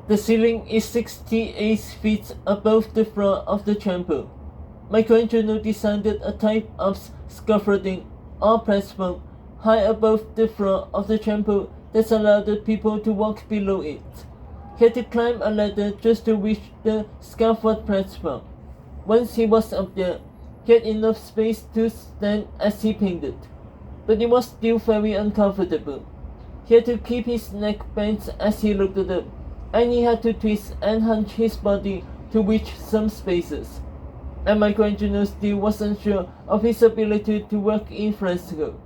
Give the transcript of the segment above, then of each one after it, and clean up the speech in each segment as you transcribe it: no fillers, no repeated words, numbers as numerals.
The ceiling is 68 feet above the floor of the temple. Michelangelo designed a type of scaffolding or platform high above the floor of the temple that allowed the people to walk below it. He had to climb a ladder just to reach the scaffold platform. Once he was up there, he had enough space to stand as he painted, but it was still very uncomfortable. He had to keep his neck bent as he looked up, and he had to twist and hunch his body to reach some spaces. And Michelangelo still wasn't sure of his ability to work in fresco.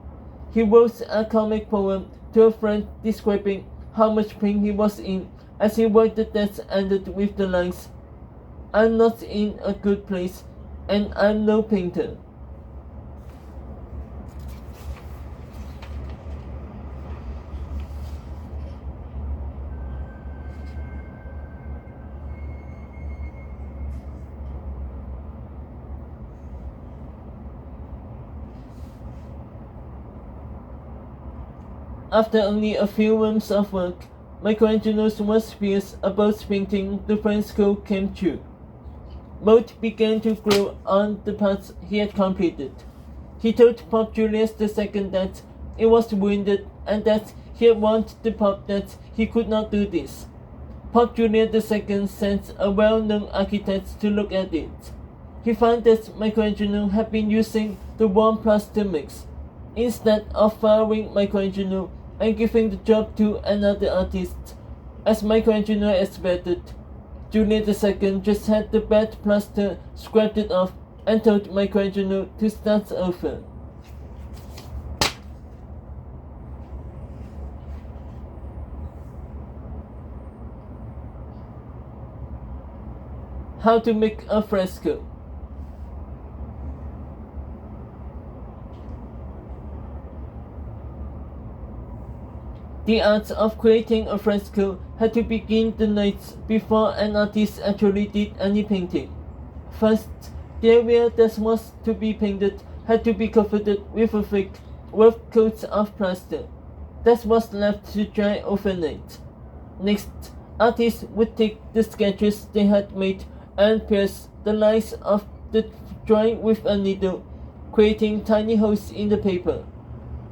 He wrote a comic poem to a friend describing how much pain he was in as he worked that ended with the lines, "I'm not in a good place, and I'm no painter." After only a few months of work, Michelangelo's worst fears about painting the fresco came true. Mold began to grow on the parts he had completed. He told Pope Julius II that it was wounded and that he had warned the Pope that he could not do this. Pope Julius II sent a well-known architect to look at it. He found that Michelangelo had been using the warm plaster mix. Instead of firing Michelangelo and giving the job to another artist, as Michelangelo expected, Julius II just had the bad plaster scraped it off and told Michelangelo to start over. How to make a fresco. The art of creating a fresco had to begin the night before an artist actually did any painting. First, the area that was to be painted had to be covered with a thick, rough coat of plaster that was left to dry overnight. Next, artists would take the sketches they had made and pierce the lines of the drawing with a needle, creating tiny holes in the paper.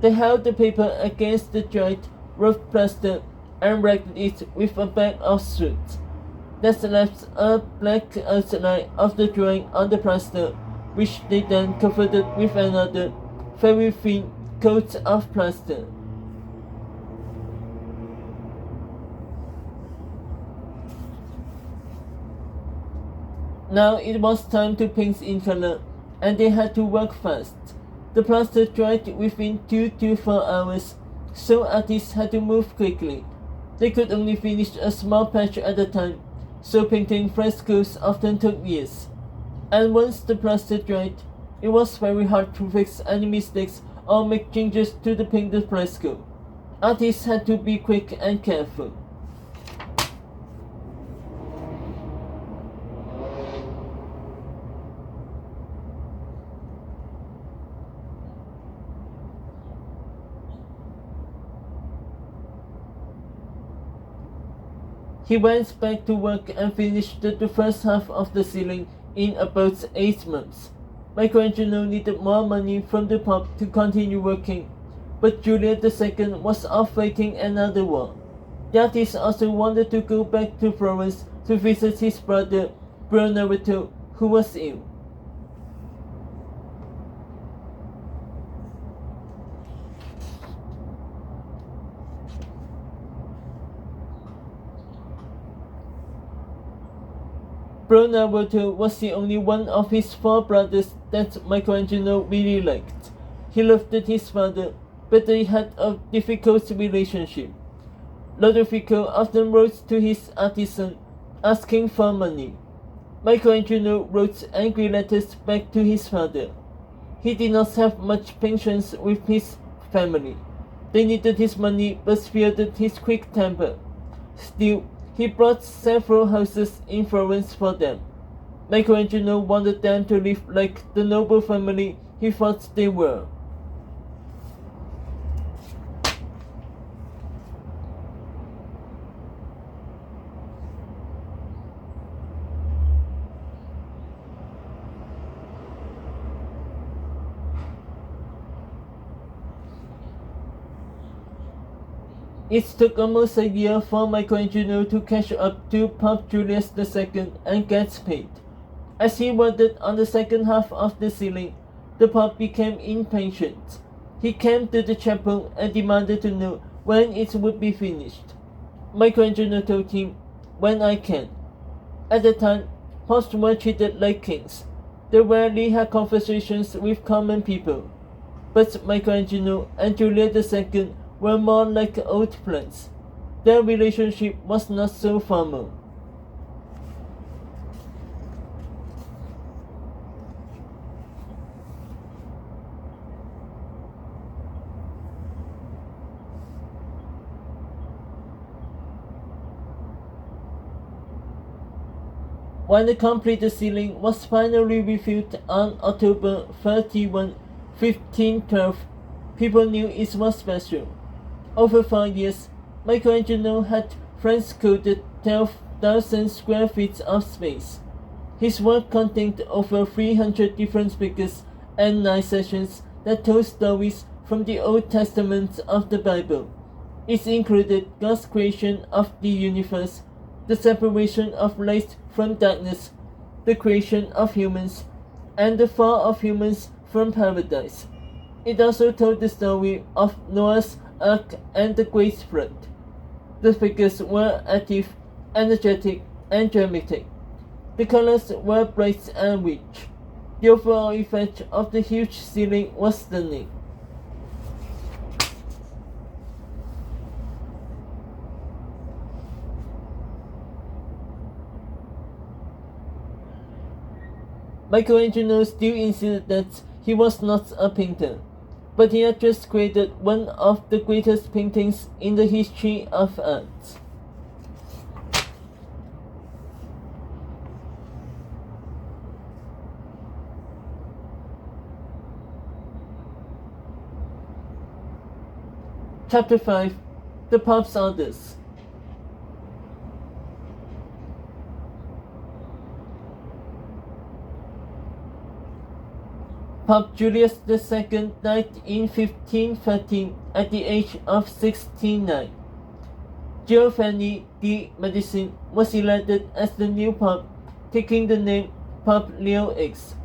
They held the paper against the dried, rough plaster and wrapped it with a bag of soot. That left a black outline of the drawing on the plaster, which they then covered with another, very thin coat of plaster. Now it was time to paint in color, and they had to work fast. The plaster dried within 2 to 4 hours, so artists had to move quickly. They could only finish a small patch at a time, so painting frescoes often took years. And once the plaster dried, it was very hard to fix any mistakes or make changes to the painted fresco. Artists had to be quick and careful. He went back to work and finished the first half of the ceiling in about 8 months. Michelangelo needed more money from the Pope to continue working, but Julius II was off fighting another war. The artist also wanted to go back to Florence to visit his brother Brunellotto, who was ill. Brunellotto was the only one of his 4 brothers that Michelangelo really liked. He loved his father, but they had a difficult relationship. Lodovico often wrote to his artisan, asking for money. Michelangelo wrote angry letters back to his father. He did not have much patience with his family. They needed his money but feared his quick temper. Still, he bought several houses in Florence for them. Michelangelo wanted them to live like the noble family he thought they were. It took almost a year for Michelangelo to catch up to Pope Julius II and get paid. As he worked on the second half of the ceiling, the Pope became impatient. He came to the chapel and demanded to know when it would be finished. Michelangelo told him, "When I can." At the time, popes were treated like kings. They rarely had conversations with common people. But Michelangelo and Julius II were more like old friends. Their relationship was not so formal. When the complete ceiling was finally revealed on October 31, 1512, people knew it was special. Over 4 years, Michelangelo had frescoed 12,000 square feet of space. His work contained over 300 different figures and 9 sections that told stories from the Old Testament of the Bible. It included God's creation of the universe, the separation of light from darkness, the creation of humans, and the fall of humans from paradise. It also told the story of Noah's Ark and the Great Flood. The figures were active, energetic, and dramatic. The colors were bright and rich. The overall effect of the huge ceiling was stunning. Michelangelo still insisted that he was not a painter, but he had just created one of the greatest paintings in the history of art. Chapter 5: The Pope's Orders. Pope Julius II died in 1513 at the age of 69. Giovanni de' Medici was elected as the new pope, taking the name Pope Leo X.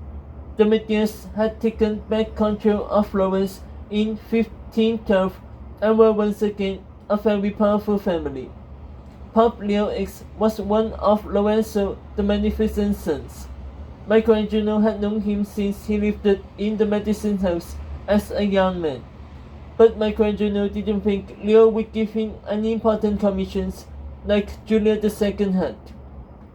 The Medicis had taken back control of Florence in 1512 and were once again a very powerful family. Pope Leo X was one of Lorenzo the Magnificent's sons. Michelangelo had known him since he lived in the Medici house as a young man. But Michelangelo didn't think Leo would give him any important commissions like Julius II had.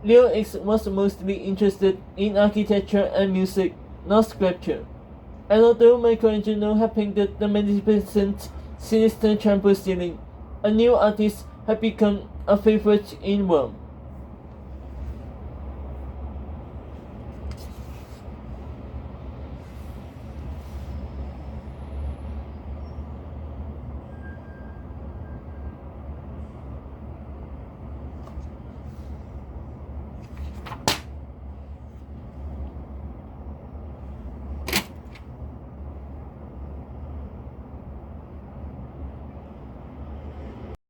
Leo X was mostly interested in architecture and music, not sculpture. And although Michelangelo had painted the magnificent sinister chapel ceiling, a new artist had become a favorite in Rome.